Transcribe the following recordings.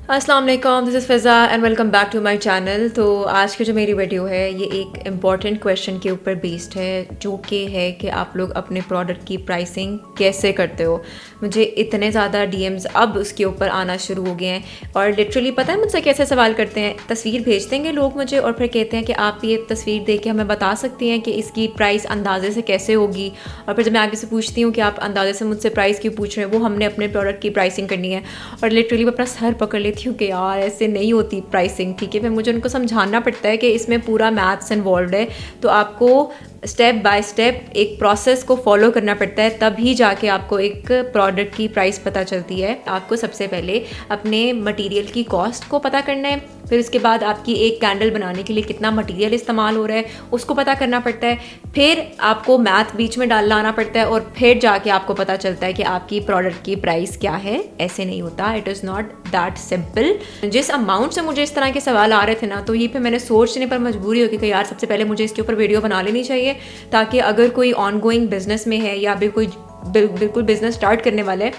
अस्सलाम वालेकुम, this is Fiza and welcome back to my channel. तो आज की जो मेरी वीडियो है ये एक इम्पॉर्टेंट क्वेश्चन के ऊपर बेस्ड है, जो कि है कि आप लोग अपने प्रोडक्ट की प्राइसिंग कैसे करते हो। मुझे इतने ज़्यादा डीएम्स अब उसके ऊपर आना शुरू हो गए हैं और लिटरली पता है मुझसे कैसे सवाल करते हैं। तस्वीर भेज देंगे लोग मुझे और फिर कहते हैं कि आप ये तस्वीर देख के हमें बता सकती हैं कि इसकी प्राइस अंदाज़े से कैसे होगी। और फिर जब मैं आगे से पूछती हूँ कि आप अंदाज़े से मुझसे प्राइस क्यों पूछ रहे हैं, वो हमने अपने प्रोडक्ट की प्राइसिंग करनी है। और लिटरली मैं अपना सर पकड़ लेती हूँ कि यार ऐसे नहीं होती प्राइसिंग, ठीक है। फिर मुझे उनको समझाना पड़ता है कि इसमें पूरा मैथ्स इन्वॉल्व है, तो आपको स्टेप बाय स्टेप एक प्रोसेस को फॉलो करना पड़ता है, तभी जाके आपको एक प्रोडक्ट की प्राइस पता चलती है। आपको सबसे पहले अपने मटेरियल की कॉस्ट को पता करना है, फिर उसके बाद आपकी एक कैंडल बनाने के लिए कितना मटेरियल इस्तेमाल हो रहा है उसको पता करना पड़ता है, फिर आपको मैथ बीच में डालना आना पड़ता है और फिर जाके आपको पता चलता है कि आपकी प्रोडक्ट की प्राइस क्या है। ऐसे नहीं होता, it is not that simple. जिस अमाउंट से मुझे इस तरह के सवाल आ रहे थे ना, तो ये पे मैंने सोचने पर मजबूरी होगी कि यार सबसे पहले मुझे इसके ऊपर वीडियो बना लेनी चाहिए, ताकि अगर कोई ऑन गोइंग बिजनेस में है या अभी कोई बिल्कुल बिजनेस स्टार्ट करने वाला है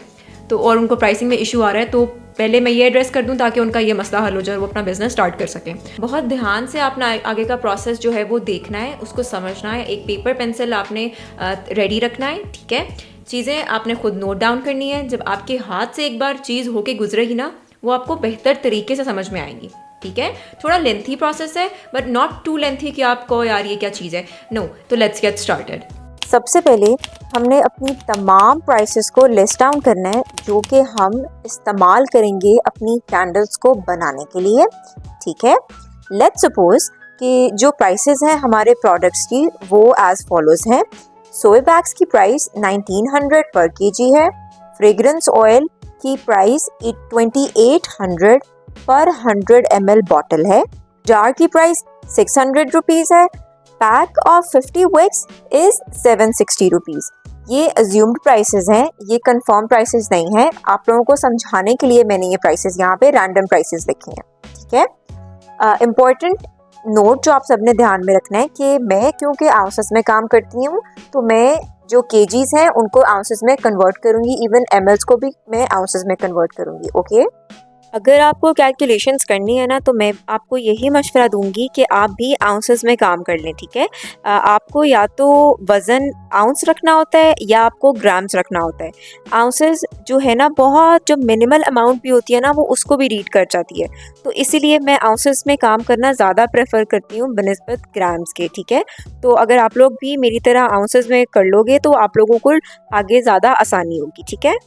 तो और उनको प्राइसिंग में इशू आ रहा है, तो पहले मैं ये एड्रेस कर दूं ताकि उनका ये मसला हल हो जाए और वो अपना बिजनेस स्टार्ट कर सकें। बहुत ध्यान से अपना आगे का प्रोसेस जो है वो देखना है, उसको समझना है। एक पेपर पेंसिल आपने रेडी रखना है, ठीक है। चीज़ें आपने खुद नोट डाउन करनी है। जब आपके हाथ से एक बार चीज़ होके गुजरेगी ना, वो आपको बेहतर तरीके से समझ में आएंगी, ठीक है। थोड़ा लेंथी प्रोसेस है बट नॉट टू लेंथी कि आप कहो यार ये क्या चीज़ है, नो। तो लेट्स गेट स्टार्टेड। सबसे पहले हमने अपनी तमाम प्राइसेस को लिस्ट डाउन करना है जो कि हम इस्तेमाल करेंगे अपनी कैंडल्स को बनाने के लिए, ठीक है। लेट्स सपोज कि जो प्राइसेस हैं हमारे प्रोडक्ट्स की वो एज फॉलोज हैं। सोए वैक्स की प्राइस 1900 पर केजी है। फ्रेग्रेंस ऑयल की प्राइस 2800 पर 100 ml बॉटल है। जार की प्राइस 600 रुपीज़ है। Pack of 50 wicks is 760 rupees. ये अज्यूम्ड प्राइसेस हैं, ये कंफर्म प्राइसेस नहीं हैं। आप लोगों को समझाने के लिए मैंने ये प्राइसेस यहाँ पे रैंडम प्राइसेस लिखे हैं, ठीक है। इम्पॉर्टेंट नोट जो आप सबने ध्यान में रखना है कि मैं क्योंकि आउंसेस में काम करती हूँ, तो मैं जो केजीज हैं उनको आउंसेस में कन्वर्ट करूँगी, इवन एमएल्स को भी मैं आउंसेस में कन्वर्ट करूँगी, ओके। अगर आपको कैलकुलेशंस करनी है ना, तो मैं आपको यही मशवरा दूंगी कि आप भी आउंसेस में काम कर लें, ठीक है। आपको या तो वज़न आउंस रखना होता है या आपको ग्राम्स रखना होता है। आउंसेस जो है ना, बहुत जो मिनिमल अमाउंट भी होती है ना, वो उसको भी रीड कर जाती है। तो इसीलिए मैं आउंसेस में काम करना ज़्यादा प्रेफर करती हूँ बनिस्बत ग्राम्स के, ठीक है। तो अगर आप लोग भी मेरी तरह आउंसेस में कर लोगे तो आप लोगों को आगे ज़्यादा आसानी होगी, ठीक है।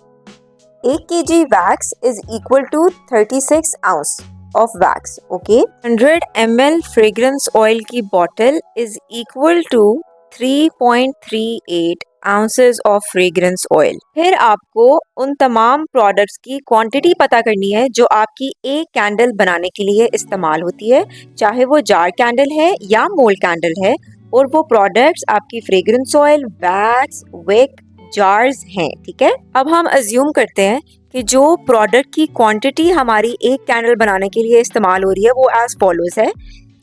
1 kg wax is equal to 36 ounce of wax, okay. 100 ml fragrance oil की bottle is equal to 3.38 ounces of fragrance oil। फिर आपको उन तमाम प्रोडक्ट्स की क्वांटिटी पता करनी है जो आपकी एक कैंडल बनाने के लिए इस्तेमाल होती है, चाहे वो जार कैंडल है या मोल कैंडल है। और वो प्रोडक्ट्स आपकी fragrance oil, wax, wick, jars हैं, ठीक है। अब हम अज्यूम करते हैं कि जो प्रोडक्ट की क्वांटिटी हमारी एक कैंडल बनाने के लिए इस्तेमाल हो रही है वो एज फॉलोज है।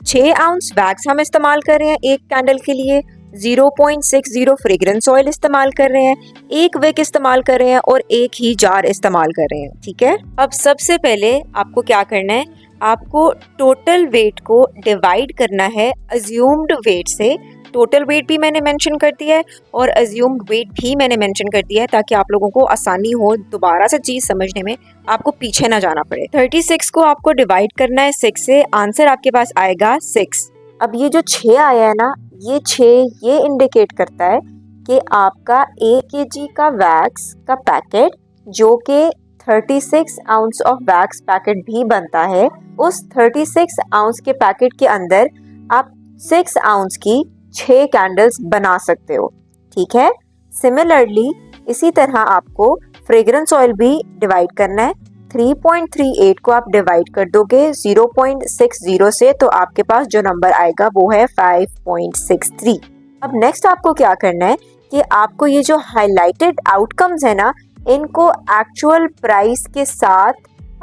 6 आउंस वैक्स हम इस्तेमाल कर रहे हैं एक कैंडल के लिए, 0.60 फ्रेग्रेंस ऑयल इस्तेमाल कर रहे हैं, एक विक इस्तेमाल कर रहे हैं और एक ही जार इस्तेमाल कर रहे हैं, ठीक है। अब सबसे पहले आपको क्या करना है, आपको टोटल वेट को डिवाइड करना है अज्यूम्ड वेट से। टोटल वेट भी मैंने मेंशन कर दिया है और अज्यूम्ड वेट भी मैंने मेंशन कर दिया है, ताकि आप लोगों को आसानी हो दोबारा से चीज़ समझने में, आपको पीछे ना जाना पड़े। 36 को आपको डिवाइड करना है 6 से, आंसर आपके पास आएगा 6। अब ये जो 6 आया है ना, ये 6 ये इंडिकेट करता है कि आपका 1 kg का वैक्स का पैकेट, जो कि 36 आउंस ऑफ वैक्स पैकेट भी बनता है, उस 36 आउंस के पैकेट के अंदर आप 6 आउंस की 6 कैंडल्स बना सकते हो, ठीक है। सिमिलरली इसी तरह आपको फ्रेग्रेंस ऑयल भी डिवाइड करना है। 3.38 को आप डिवाइड कर दोगे 0.60 से, तो आपके पास जो नंबर आएगा वो है 5.63। अब नेक्स्ट आपको क्या करना है कि आपको ये जो हाईलाइटेड आउटकम्स है ना, इनको एक्चुअल प्राइस के साथ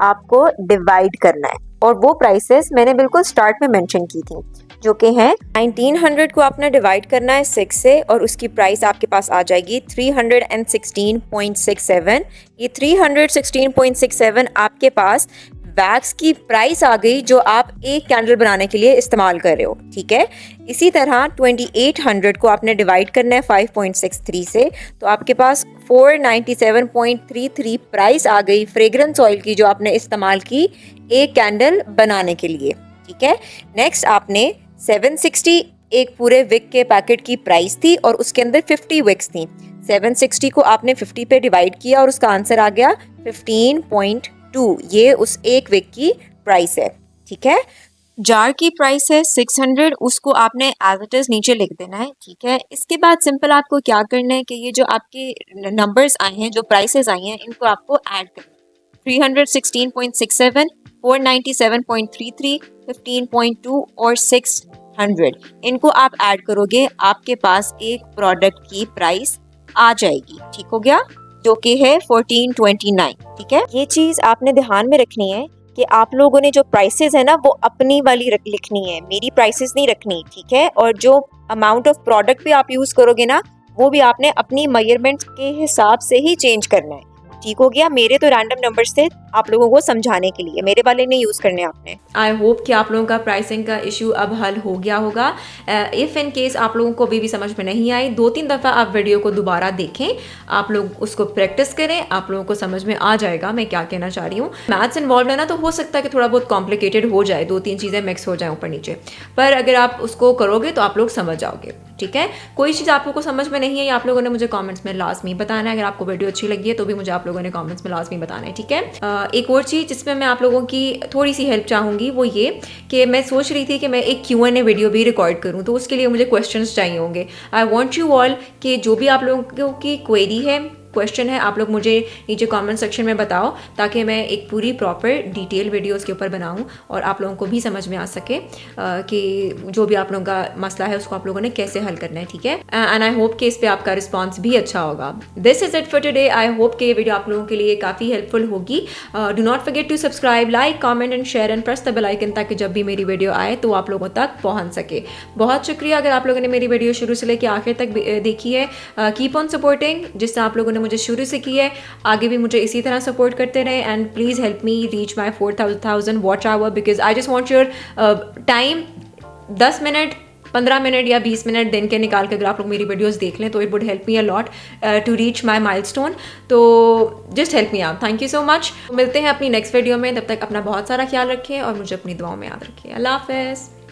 आपको डिवाइड करना है। और वो प्राइसेस मैंने बिल्कुल स्टार्ट में मेंशन की थी, जो कि हैं 1900 को आपने डिवाइड करना है 6 से और उसकी प्राइस आपके पास आ जाएगी 316.67। ये 316.67 आपके पास वैक्स की प्राइस आ गई जो आप एक कैंडल बनाने के लिए इस्तेमाल कर रहे हो, ठीक है। इसी तरह 2800 को आपने डिवाइड करना है 5.63 से, तो आपके पास 497.33 प्राइस आ गई फ्रेग्रेंस ऑयल की जो आपने इस्तेमाल की एक कैंडल बनाने के लिए, ठीक है। नेक्स्ट आपने 760 एक पूरे विक के पैकेट की प्राइस थी और उसके अंदर 50 विक्स थी। 760 को आपने 50 पे डिवाइड किया और उसका आंसर आ गया 15.2, ये उस एक विक की प्राइस है, ठीक है। जार की प्राइस है 600, उसको आपने एज इट इज नीचे लिख देना है, ठीक है। इसके बाद सिंपल आपको क्या करना है कि ये जो आपके नंबर्स आए हैं, जो प्राइसेस आई हैं, इनको आपको ऐड करना है। 316.67, 497.33, 15.2 और 600, इनको आप ऐड करोगे, आपके पास एक प्रोडक्ट की प्राइस आ जाएगी, ठीक हो गया, जो कि है 1429, ठीक है। ये चीज आपने ध्यान में रखनी है कि आप लोगों ने जो प्राइसेस है ना वो अपनी वाली लिखनी है, मेरी प्राइसेस नहीं रखनी, ठीक है। और जो अमाउंट ऑफ प्रोडक्ट भी आप यूज करोगे ना वो भी आपने अपनी मेजरमेंट्स के हिसाब से ही चेंज करना है, ठीक हो गया। मेरे तो रैंडम नंबर्स थे आप लोगों को समझाने के लिए, मेरे वाले नहीं यूज करने आपने। आई होप कि आप लोगों का प्राइसिंग का इशू अब हल हो गया होगा। इफ़ इन केस आप लोगों को अभी भी समझ में नहीं आई, 2-3 दफ़ा आप वीडियो को दोबारा देखें, आप लोग उसको प्रैक्टिस करें, आप लोगों को समझ में आ जाएगा मैं क्या कहना चाह रही हूँ। मैथ्स इन्वॉल्व है ना, तो हो सकता है कि थोड़ा बहुत कॉम्प्लिकेटेड हो जाए, 2-3 चीज़ें मिक्स हो जाए ऊपर नीचे, पर अगर आप उसको करोगे तो आप लोग समझ जाओगे, ठीक है। कोई चीज़ आप लोगों को समझ में नहीं है, आप लोगों ने मुझे कमेंट्स में लाजमी बताना है। अगर आपको वीडियो अच्छी लगी है तो भी मुझे आप लोगों ने कमेंट्स में लाजमी बताना है, ठीक है। एक और चीज़ जिसमें मैं आप लोगों की थोड़ी सी हेल्प चाहूँगी वो ये कि मैं सोच रही थी कि मैं एक Q&A वीडियो भी रिकॉर्ड करूँ, तो उसके लिए मुझे क्वेश्चंस चाहिए होंगे। आई वांट यू ऑल कि जो भी आप लोगों की क्वेरी है, क्वेश्चन है, आप लोग मुझे नीचे कमेंट सेक्शन में बताओ, ताकि मैं एक पूरी प्रॉपर डिटेल वीडियो उसके ऊपर बनाऊं और आप लोगों को भी समझ में आ सके कि जो भी आप लोगों का मसला है उसको आप लोगों ने कैसे हल करना है, ठीक है। एंड आई होप कि इस पे आपका रिस्पांस भी अच्छा होगा। This is it for today. I hope कि ये वीडियो आप लोगों के लिए काफ़ी हेल्पफुल होगी। Do not forget to subscribe, like, comment and share and press the bell icon, ताकि जब भी मेरी वीडियो आए तो आप लोगों तक पहुंच सके। बहुत शुक्रिया अगर आप लोगों ने मेरी वीडियो शुरू से लेकर आखिर तक देखी है। कीप ऑन सपोर्टिंग, जिससे आप लोगों ने मुझे शुरू से की है, आगे भी मुझे इसी तरह सपोर्ट करते रहे। And please help me reach my 4000 watch hour, because I just want your time. 10 minute, 15 minute या 20 मिनट दिन के निकाल के अगर आप लोग मेरी वीडियोस देख लें तो it would help me a lot to reach my milestone. तो just help me out. Thank you so much. मिलते हैं अपनी नेक्स्ट वीडियो में, तब तक अपना बहुत सारा ख्याल रखें और मुझे अपनी दुआओं में याद रखें। अल्लाह हाफ़िज़।